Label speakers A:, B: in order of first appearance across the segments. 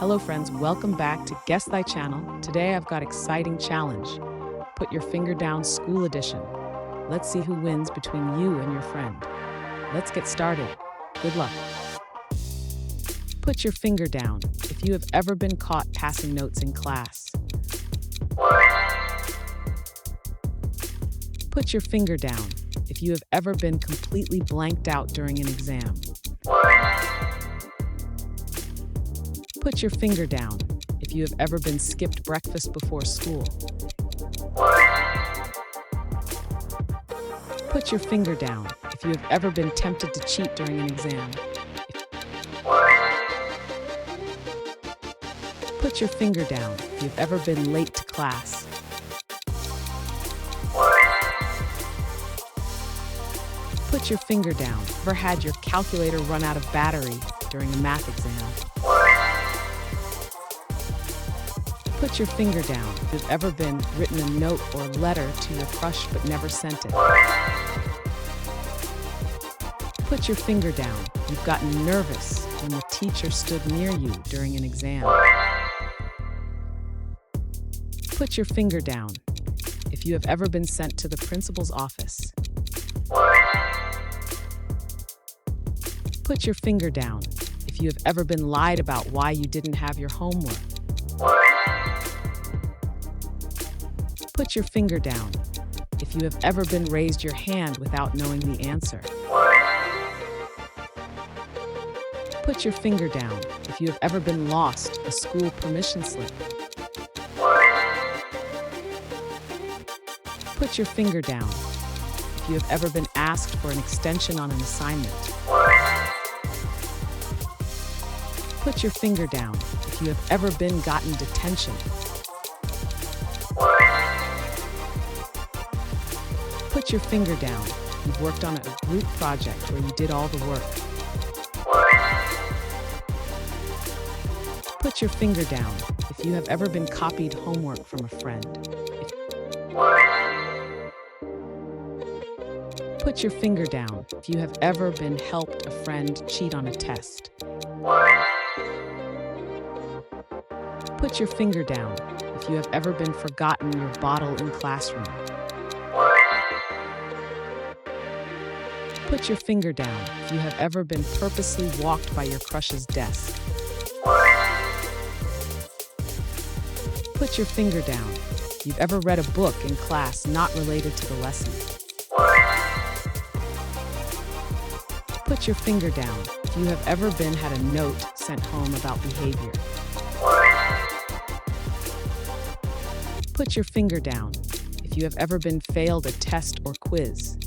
A: Hello friends, welcome back to Guess Thy Channel. Today I've got exciting challenge. Put your finger down school edition. Let's see who wins between you and your friend. Let's get started. Good luck. Put your finger down if you have ever been caught passing notes in class. Put your finger down if you have ever been completely blanked out during an exam. Put your finger down if you have ever been skipped breakfast before school. Put your finger down if you have ever been tempted to cheat during an exam. Put your finger down if you've ever been late to class. Put your finger down if you've ever had your calculator run out of battery during a math exam. Put your finger down if you've ever been written a note or letter to your crush but never sent it. Put your finger down if you've gotten nervous when the teacher stood near you during an exam. Put your finger down if you have ever been sent to the principal's office. Put your finger down if you have ever been lied about why you didn't have your homework. Put your finger down if you have ever been raised your hand without knowing the answer. Put your finger down if you have ever been lost a school permission slip. Put your finger down if you have ever been asked for an extension on an assignment. Put your finger down if you have ever been gotten detention. Put your finger down if you've worked on a group project where you did all the work. Put your finger down if you have ever been copied homework from a friend. Put your finger down if you have ever been helped a friend cheat on a test. Put your finger down if you have ever been forgotten your bottle in classroom. Put your finger down if you have ever been purposely walked by your crush's desk. Put your finger down if you've ever read a book in class not related to the lesson. Put your finger down if you have ever had a note sent home about behavior. Put your finger down if you have ever been failed a test or quiz.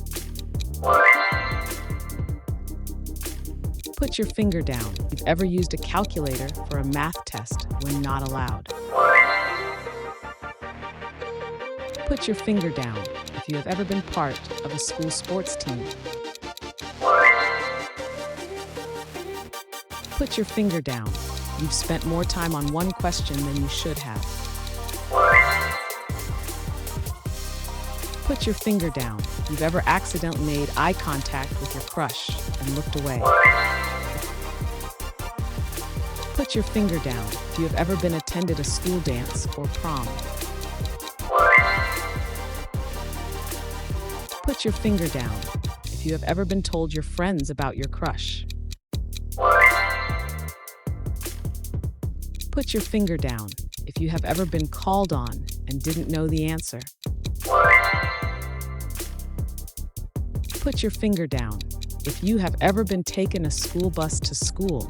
A: Put your finger down if you've ever used a calculator for a math test when not allowed. Put your finger down if you have ever been part of a school sports team. Put your finger down if you've spent more time on one question than you should have. Put your finger down if you've ever accidentally made eye contact with your crush and looked away. Put your finger down if you have ever been attended a school dance or prom. Put your finger down if you have ever been told your friends about your crush. Put your finger down if you have ever been called on and didn't know the answer. Put your finger down if you have ever been taken a school bus to school.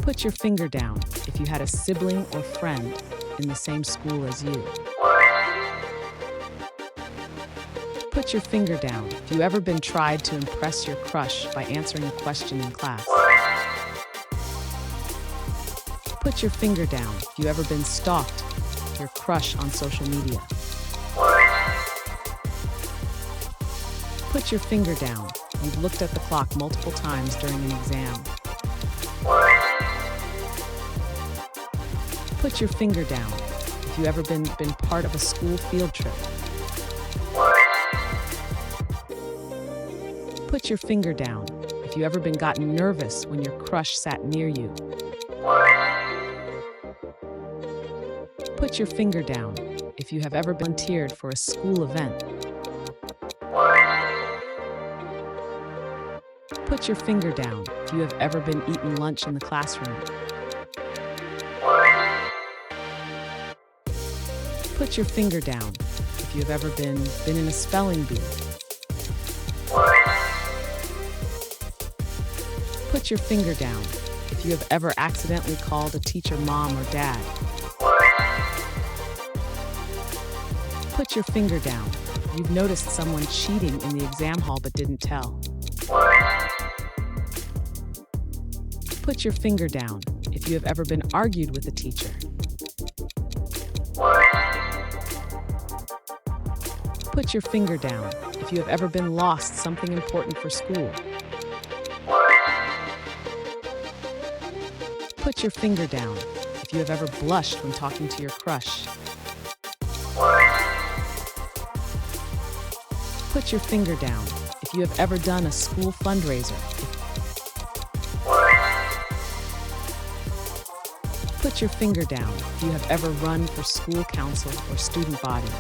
A: Put your finger down if you had a sibling or friend in the same school as you. Put your finger down if you've ever been tried to impress your crush by answering a question in class. Put your finger down if you've ever been stalked your crush on social media. Put your finger down if you've looked at the clock multiple times during an exam. Put your finger down if you've ever been part of a school field trip. Put your finger down if if you ever been gotten nervous when your crush sat near you. Put your finger down if you have ever volunteered for a school event. Put your finger down if you have ever been eating lunch in the classroom. Put your finger down if you have ever been in a spelling bee. Put your finger down if you have ever accidentally called a teacher mom or dad. Put your finger down if you've noticed someone cheating in the exam hall but didn't tell. Put your finger down if you have ever been argued with a teacher. Put your finger down if you have ever been lost something important for school. Put your finger down if you have ever blushed when talking to your crush. Put your finger down if you have ever done a school fundraiser. Put your finger down if you have ever run for school council or student body.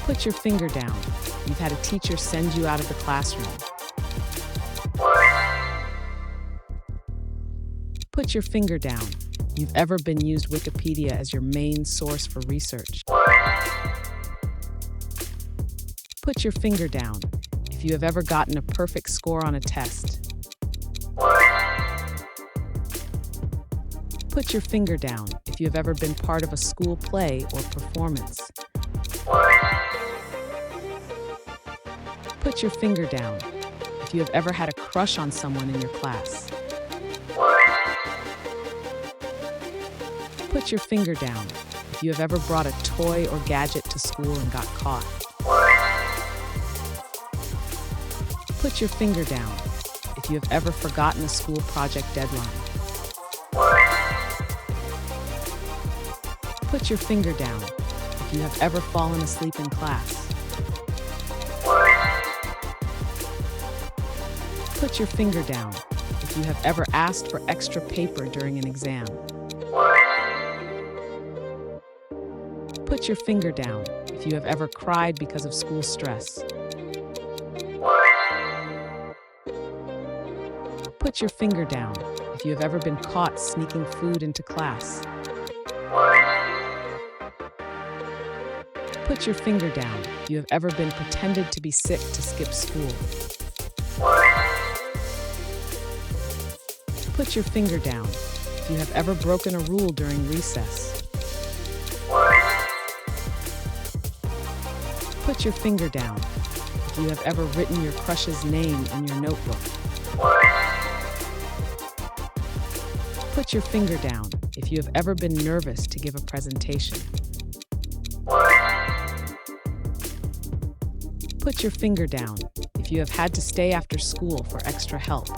A: Put your finger down if you've had a teacher send you out of the classroom. Put your finger down if you've ever been used Wikipedia as your main source for research. Put your finger down if you have ever gotten a perfect score on a test. Put your finger down if you have ever been part of a school play or performance. Put your finger down if you have ever had a crush on someone in your class. Put your finger down if you have ever brought a toy or gadget to school and got caught. Put your finger down if you have ever forgotten a school project deadline. Put your finger down if you have ever fallen asleep in class. Put your finger down if you have ever asked for extra paper during an exam. Put your finger down if you have ever cried because of school stress. Put your finger down if you have ever been caught sneaking food into class. Put your finger down if you have ever been pretended to be sick to skip school. Put your finger down if you have ever broken a rule during recess. Put your finger down if you have ever written your crush's name in your notebook. Put your finger down if you have ever been nervous to give a presentation. Put your finger down if you have had to stay after school for extra help.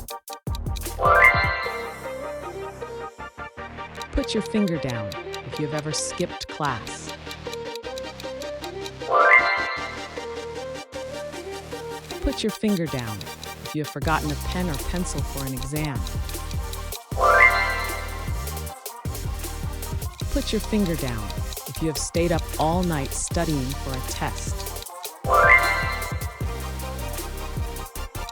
A: Put your finger down if you have ever skipped class. Put your finger down if you have forgotten a pen or pencil for an exam. Put your finger down if you have stayed up all night studying for a test.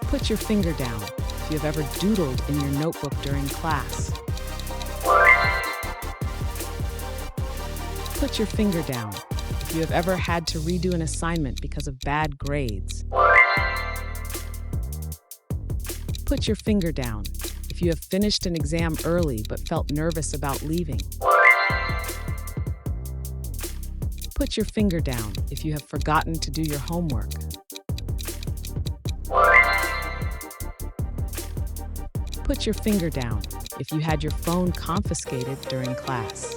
A: Put your finger down if you have ever doodled in your notebook during class. Put your finger down if you have ever had to redo an assignment because of bad grades. Put your finger down if you have finished an exam early but felt nervous about leaving. Put your finger down if you have forgotten to do your homework. Put your finger down if you had your phone confiscated during class.